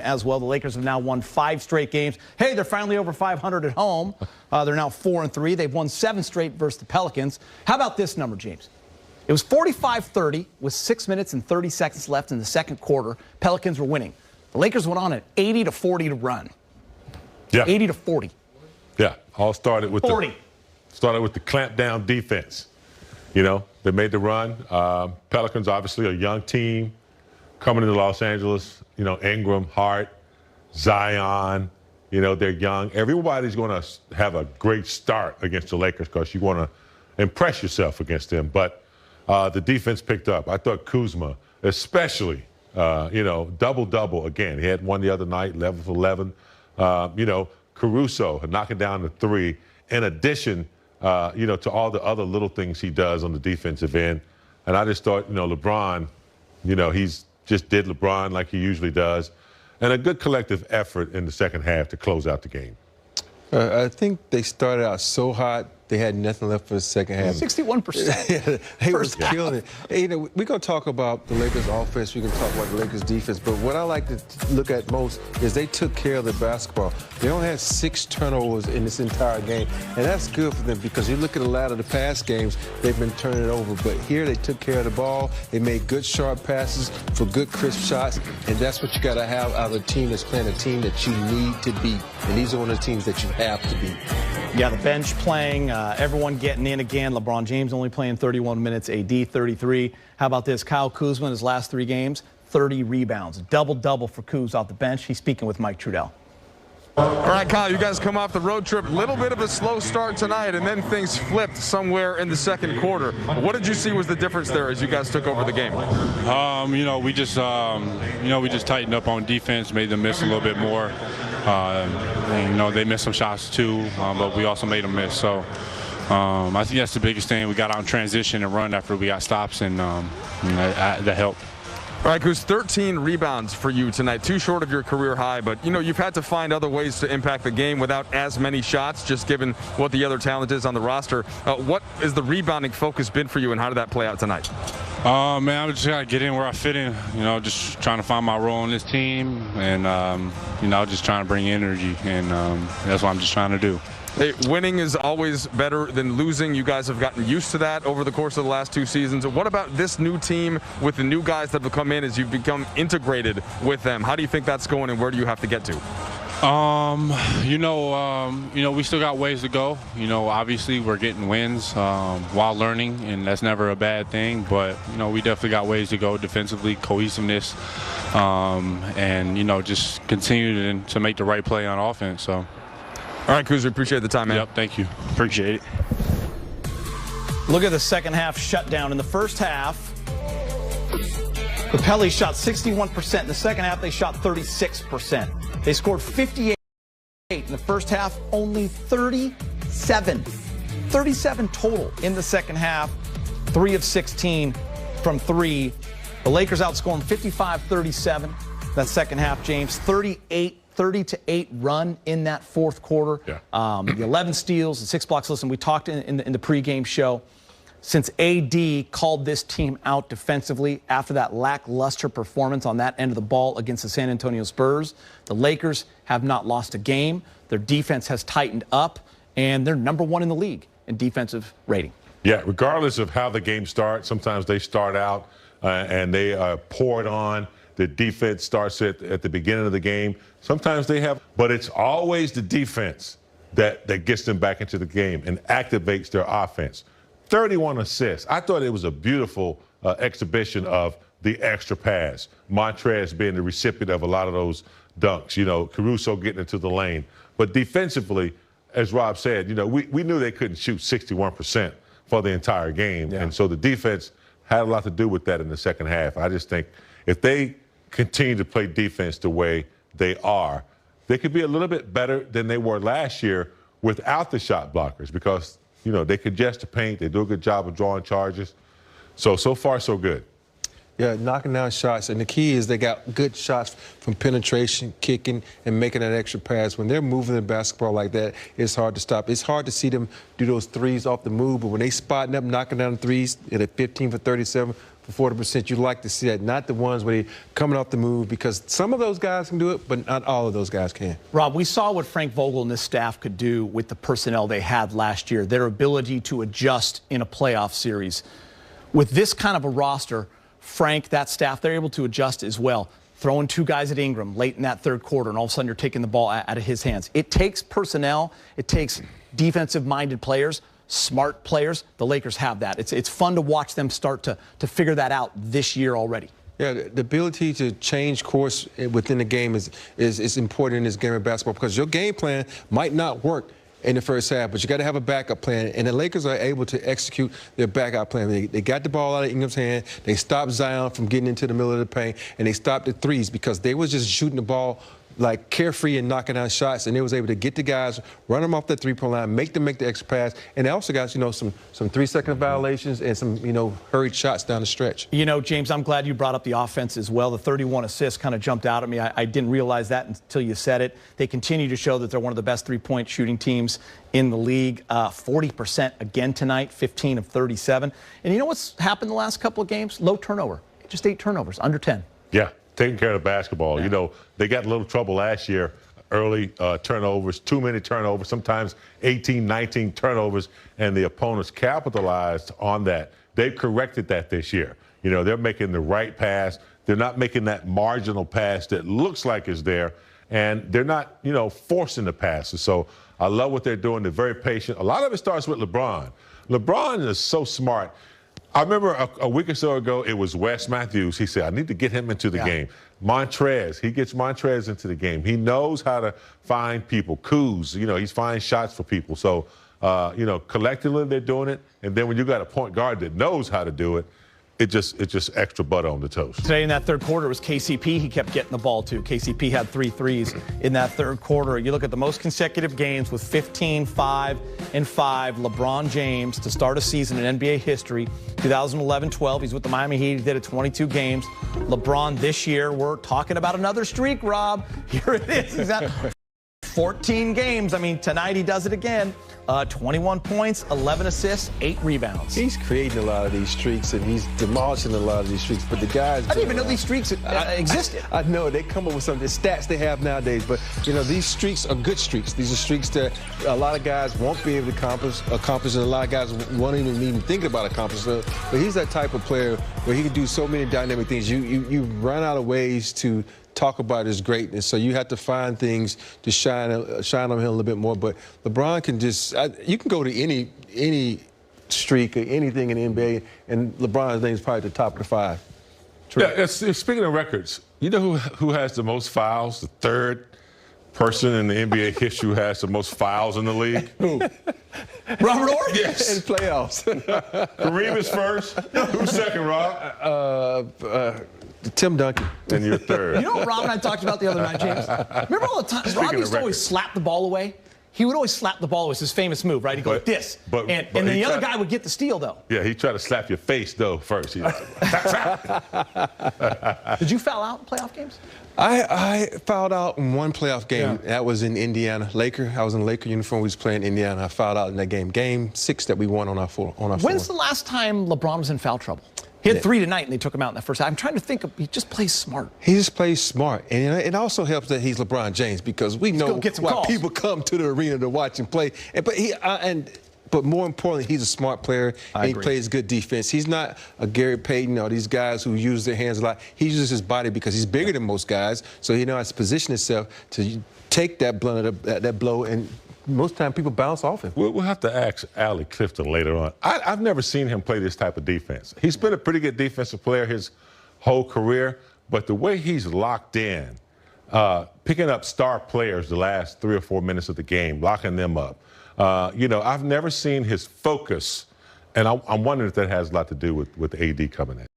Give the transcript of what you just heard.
as well. The Lakers have now won 5 straight games. Hey, they're finally over 500 at home. They're now 4-3. They've won 7 straight versus the Pelicans. How about this number, James? It was 45-30 with 6 minutes and 30 seconds left in the second quarter. Pelicans were winning. The Lakers went on an 80-40 to run. Yeah. 80-40. Yeah. All started with 40. the clamp down defense. You know, they made the run. Pelicans, obviously, a young team coming into Los Angeles. You know, Ingram, Hart, Zion. You know, they're young. Everybody's going to have a great start against the Lakers because you want to impress yourself against them. But the defense picked up. I thought Kuzma, especially, you know, double-double again. He had one the other night, 11 for 11. You know, Caruso knocking down the 3. In addition, you know, to all the other little things he does on the defensive end. And I just thought, you know, LeBron, you know, he's just did LeBron like he usually does. And a good collective effort in the second half to close out the game. I think they started out so hot, they had nothing left for the second half. 61%. They was killing it. Hey, you know, we're going to talk about the Lakers offense. We're going to talk about the Lakers defense. But what I like to look at most is they took care of the basketball. They only had 6 turnovers in this entire game. And that's good for them because you look at a lot of the past games, they've been turning it over. But here they took care of the ball. They made good, sharp passes for good, crisp shots. And that's what you got to have out of a team that's playing a team that you need to beat. And these are one of the teams that you have to beat. Yeah, the bench playing, everyone getting in again. LeBron James only playing 31 minutes, AD 33. How about this? Kyle Kuzma in his last 3 games, 30 rebounds. Double-double for Kuz off the bench. He's speaking with Mike Trudell. All right, Kyle, you guys come off the road trip. Little bit of a slow start tonight, and then things flipped somewhere in the second quarter. What did you see was the difference there as you guys took over the game? You know, we just tightened up on defense, made them miss a little bit more. And, you know, they missed some shots too, but we also made them miss. So I think that's the biggest thing. We got out in transition and run after we got stops, and you know, that helped. All right, Kuz, 13 rebounds for you tonight, 2 short of your career high, but, you know, you've had to find other ways to impact the game without as many shots, just given what the other talent is on the roster. What has the rebounding focus been for you, and how did that play out tonight? Man, I just got to get in where I fit in, you know, just trying to find my role on this team and, you know, just trying to bring energy, and that's what I'm just trying to do. Hey, winning is always better than losing. You guys have gotten used to that over the course of the last 2 seasons. What about this new team with the new guys that have come in as you've become integrated with them? How do you think that's going, and where do you have to get to? You know, we still got ways to go. You know, obviously we're getting wins while learning, and that's never a bad thing. But, you know, we definitely got ways to go defensively, cohesiveness, and, you know, just continue to make the right play on offense. So. All right, Kuz, we appreciate the time, man. Yep, thank you. Appreciate it. Look at the second half shutdown. In the first half, the Pellies shot 61%. In the second half, they shot 36%. They scored 58 in the first half, only 37. 37 total in the second half, 3 of 16 from 3. The Lakers outscoring 55-37. That second half, James, 30-8 run in that fourth quarter. Yeah. The 11 steals, the 6 blocks. Listen, we talked in the pregame show. Since AD called this team out defensively after that lackluster performance on that end of the ball against the San Antonio Spurs, the Lakers have not lost a game. Their defense has tightened up, and they're number 1 in the league in defensive rating. Yeah, regardless of how the game starts, sometimes they start out and they are poured on. The defense starts at the beginning of the game. Sometimes they have, but it's always the defense that gets them back into the game and activates their offense. 31 assists. I thought it was a beautiful exhibition of the extra pass. Montrez being the recipient of a lot of those dunks. You know, Caruso getting into the lane. But defensively, as Rob said, you know, we knew they couldn't shoot 61% for the entire game. Yeah. And so the defense had a lot to do with that in the second half. I just think if they continue to play defense the way they are, they could be a little bit better than they were last year without the shot blockers because, you know, they congest the paint. They do a good job of drawing charges. So far, so good. Yeah, knocking down shots. And the key is they got good shots from penetration, kicking, and making that extra pass. When they're moving the basketball like that, it's hard to stop. It's hard to see them do those threes off the move, but when they spotting up, knocking down threes at a 15 for 37 for 40%. You like to see that, not the ones where they're coming off the move, because some of those guys can do it, but not all of those guys can. Rob, we saw what Frank Vogel and this staff could do with the personnel they had last year, their ability to adjust in a playoff series. With this kind of a roster, Frank, that staff, they're able to adjust as well. Throwing two guys at Ingram late in that third quarter, and all of a sudden you're taking the ball out of his hands. It takes personnel. It takes defensive-minded players, smart players. The Lakers have that. It's fun to watch them start to figure that out this year already. Yeah, the ability to change course within the game is important in this game of basketball, because your game plan might not work in the first half, but you got to have a backup plan, and the Lakers are able to execute their backup plan. They got the ball out of Ingram's hand, they stopped Zion from getting into the middle of the paint, and they stopped the threes because they was just shooting the ball like carefree and knocking down shots, and they was able to get the guys, run them off the three-point line, make them make the extra pass, and they also got, some 3-second violations and some, hurried shots down the stretch. James, I'm glad you brought up the offense as well. The 31 assists kind of jumped out at me. I didn't realize that until you said it. They continue to show that they're one of the best three-point shooting teams in the league. 40% again tonight, 15 of 37. And you know what's happened the last couple of games? Low turnover. Just 8 turnovers, under 10. Yeah. Taking care of the basketball. Yeah. They got a little trouble last year, early turnovers, too many turnovers, sometimes 18, 19 turnovers, and the opponents capitalized on that. They've corrected that this year. They're making the right pass. They're not making that marginal pass that looks like is there, and they're not, forcing the passes. So I love what they're doing. They're very patient. A lot of it starts with LeBron. LeBron is so smart. I remember a week or so ago, it was Wes Matthews. He said, I need to get him into the game. Montrez, he gets Montrez into the game. He knows how to find people. Kuz, he's finding shots for people. So, collectively they're doing it. And then when you got a point guard that knows how to do it, it's just extra butter on the toast. Today in that third quarter, it was KCP. He kept getting the ball, too. KCP had 3 threes in that third quarter. You look at the most consecutive games with 15, 5, and 5. LeBron James to start a season in NBA history, 2011-12. He's with the Miami Heat. He did it 22 games. LeBron this year, we're talking about another streak, Rob. Here it is. He's at 14 games. I mean, tonight he does it again. 21 points, 11 assists, 8 rebounds. He's creating a lot of these streaks, and he's demolishing a lot of these streaks. But the guys, I didn't even know these streaks existed. I know they come up with some of the stats they have nowadays. But these streaks are good streaks. These are streaks that a lot of guys won't be able to accomplish, and a lot of guys won't even think about accomplishing. But he's that type of player where he can do so many dynamic things. You run out of ways to talk about his greatness, so you have to find things to shine on him a little bit more. But LeBron can you can go to any streak or anything in the NBA, and LeBron's name is probably at the top of the 5. True. Yeah, speaking of records, you know who has the most fouls? The third person in the NBA history who has the most fouls in the league? Who? Robert Orr? Yes. In playoffs. Kareem is first. Who's second, Rob? Tim Duncan. And you're third. You know what Rob and I talked about the other night, James? Remember all the time Rob used to always slap the ball away? He would always slap the ball. It was his famous move, right? He'd go like this. And then the other guy would get the steal, though. Yeah, he tried to slap your face, though, first. Did you foul out in playoff games? I fouled out in one playoff game. Yeah. That was in Indiana. I was in a Laker uniform. We was playing Indiana. I fouled out in that game. Game 6 that we won on our floor. When's the last time LeBron was in foul trouble? He had 3 tonight, and they took him out in the first half. I'm trying to think he just plays smart. He just plays smart. And it also helps that he's LeBron James, because we know why people come to the arena to watch him play. But more importantly, he's a smart player, and he plays good defense. He's not a Gary Payton or these guys who use their hands a lot. He uses his body because he's bigger than most guys, so he knows how to position himself to take that blow, and most of the time people bounce off him. We'll have to ask Allie Clifton later on. I've never seen him play this type of defense. He's been a pretty good defensive player his whole career, but the way he's locked in, picking up star players the last 3 or 4 minutes of the game, locking them up. I've never seen his focus, and I'm wondering if that has a lot to do with AD coming in.